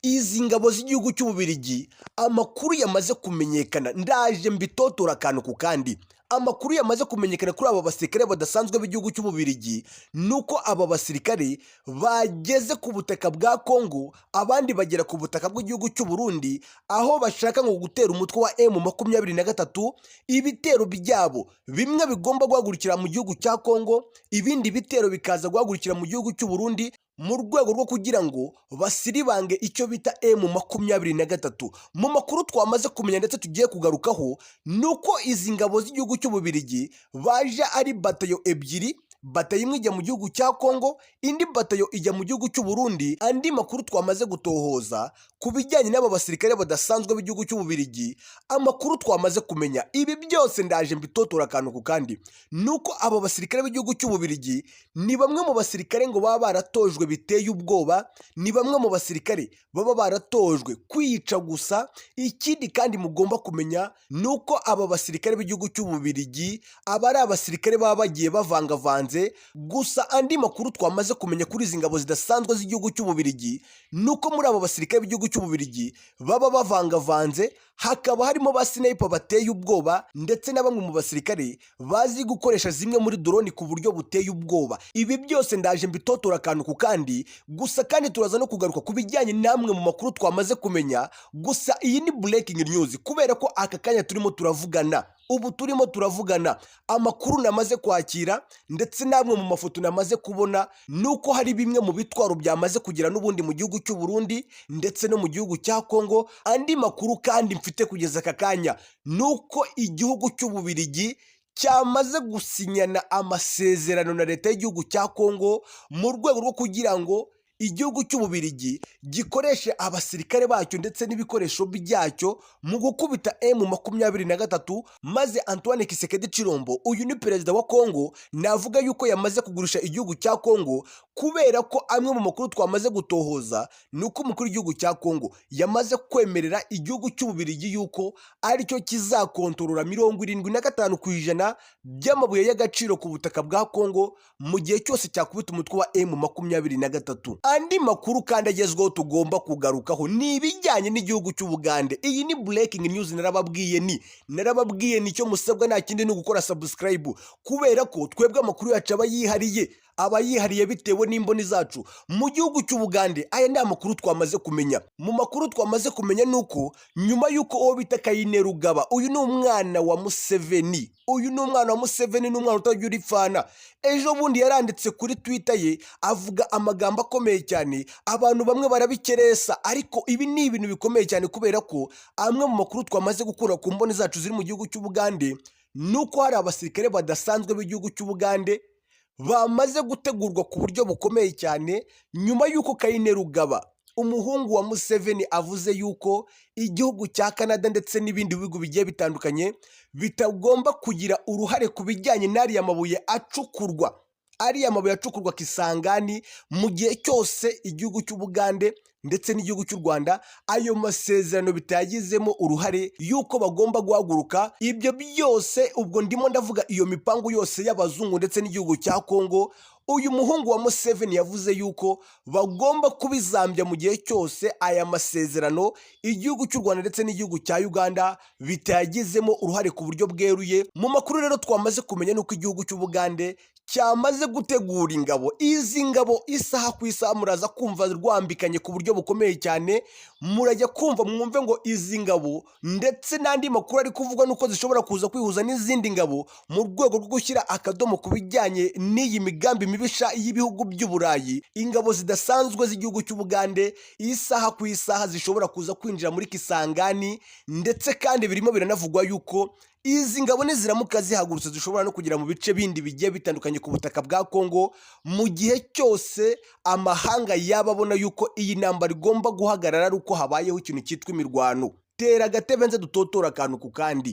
izi ngabo z'igihugu cy'Ububiligi amakuru yamaze kumenyekana, ndaje mbitotora akantu ku kandi. Amakuru yamaze kumenyekana kuri aba basirikare badasanzwe b'igihugu cy'Ububiligi nuko aba basirikare bageze ku butaka bwa Kongo, abandi bagera ku butaka bw'igihugu cy'u Burundi, aho bashaka ngo gutera umutwe wa M23. Ibitero byabo bimwe bigomba guhagurukira mu gihugu cya Kongo, ibindi bitero bikaza guhagurukira mu gihugu cy'u Burundi mu rwego rwo kugira ngo basiribange icyo bita M23. Mu makuru twamaze kumenya ndetse tugiye kugarukaho nuko izi ngabo z'igihugu cy'Ububiligi baje ari batayo ebyiri, batayo imwe ijya mu gihugu cya Kongo, indi batayo ijya mu gihugu cy'u Burundi. Andi makuru twamaze gutohoza ku bijyanye n'aba basirikare badasanzwe b'igihugu cy'Ububiligi, amakuru twamaze kumenya, ibi byose ndaje mbitotora akantu ku kandi. Nuko aba basirikare b'igihugu cy'Ububiligi ni bamwe mu basirikare ngo baba baratojwe biteye ubwoba, ni bamwe mu basirikare baba baratojwe kwica gusa. Ikindi kandi mugomba kumenya nuko aba basirikare b'igihugu cy'Ububiligi aba ari abasirikare baba bagiye bavangavanze. Gusa andi makuru twamaze kumenya kuri izi ngabo zidasanzwe z'igihugu cy'Ububiligi nuko muri aba basirikare b'igihugu cy'Ububiligi baba bavangavanze, hakaba harimo ba sniper bateye ubwoba ndetse na bamwe mu basirikare bazi gukoresha zimwe muri drone ku buryo buteye ubwoba. Ibi byose ndaje mbitotora akantu ku kandi. Gusa kandi turaza no kugaruka ku bijyanye namwe mu makuru twamaze kumenya. Gusa iyi ni breaking news kubera ko aka kanya turimo turavugana, ubu turimo turavugana, amakuru namaze kwakira ndetse namwe mu mafoto namaze kubona nuko hari bimwe mu bitwaro byamaze kugera n'ubundi mu gihugu cy'u Burundi ndetse no mu gihugu cya Kongo. Andi makuru kandi mfite kugeza aka kanya nuko igihugu cy'Ububiligi cyamaze gusinyana amasezerano na leta y'igihugu cya Kongo mu rwego rwo kugira ngo igihugu cy'Ububiligi gikoreshe abasirikare bacyo ndetse n'ibikoresho byacyo mu gukubita M23. Maze Antoine Tshisekedi Tshilombo, uyu ni perezida wa Kongo, navuga yuko yamaze kugurisha igihugu cya Kongo, kubera ko amwe mu makuru twamaze gutohoza nuko umukuru w'igihugu cya Kongo yamaze kwemerera igihugu cy'Ububiligi yuko aricyo kizakontorora 75% by'amabuye y'agaciro ku butaka bwa Kongo mu gihe cyose cyakubita umutwe wa M23. Andi makuru kandi agezweho tugomba kugarukaho ni ibijyanye n'igihugu cy'Ubugande. Iyi ni breaking news, narababwiye nicyo musabwa nta kindi ni ugukora subscribe, kubera ko twebwe amakuru yacu aba yihariye bitewe n'imboni zacu mu gihugu cy'Ubugande. Aya ni amakuru twamaze kumenya. Mu makuru twamaze kumenya nuko nyuma yuko uwo bita Kainerugaba, uyu ni umwana wa Museveni, ni umwana utagira ipfana, ejo bundi yaranditse kuri Twitter ye avuga amagambo akomeye cyane, abantu bamwe barabikeresa, ariko ibi ni ibintu bikomeye cyane kubera ko amwe mu makuru twamaze gukura ku mboni zacu ziri mu gihugu cy'Ubugande nuko hari abasirikare badasanzwe b'igihugu cy'Ubugande bamaze gutegurwa ku buryo bukomeye cyane, nyuma yuko Kainerugaba, umuhungu wa Museveni, avuze yuko igihugu cya Canada ndetse n'ibindi bihugu bigiye bitandukanye bitagomba kugira uruhare ku bijyanye n'ariya mabuye acukurwa, Kisangani, mu gihe cyose igihugu cy'Ubugande ndetse n'igihugu cy'u Rwanda ayo masezerano bitagizemo uruhare, yuko bagomba guhaguruka. Ibyo byose ubwo ndimo ndavuga iyo mipango yose y'abazungu ndetse n'igihugu cya Kongo. Uyu muhungu wa Museveni yavuze yuko bagomba kubizambya mu gihe cyose aya masezerano igihugu cy'u Rwanda ndetse n'igihugu cya Uganda bitagizemo uruhare ku buryo bweruye. Mu makuru rero twamaze kumenya nuko igihugu cy'Ubugande cyamaze gutegura ingabo. Izi ngabo isaha ku isaha muraza kumva rwambikanye ku buryo bukomeye cyane, murajya kumva mwumve ngo izi ngabo ndetse n'andi makuru ari kuvugwa nuko zishobora kuza kwihuza n'izindi ngabo mu rwego rwo gushyira akadomo ku bijyanye n'iyi migambi mibisha y'ibihugu by'Uburayi. Ingabo zidasanzwe z'igihugu cy'Ubugande isaha ku isaha zishobora kuza kwinjira muri Kisangani, ndetse kandi birimo biranavugwa yuko izi ngabo niziramuka zihagurutse zishobora no kugera mu bice bindi bigiye bitandukanye ku butaka bwa Kongo, mu gihe cyose amahanga yababona yuko iyi ntambara igomba guhagarara ari uko habayeho ikintu cyitwa imirwano. Tera agatebe nze dutotora akantu ku kandi.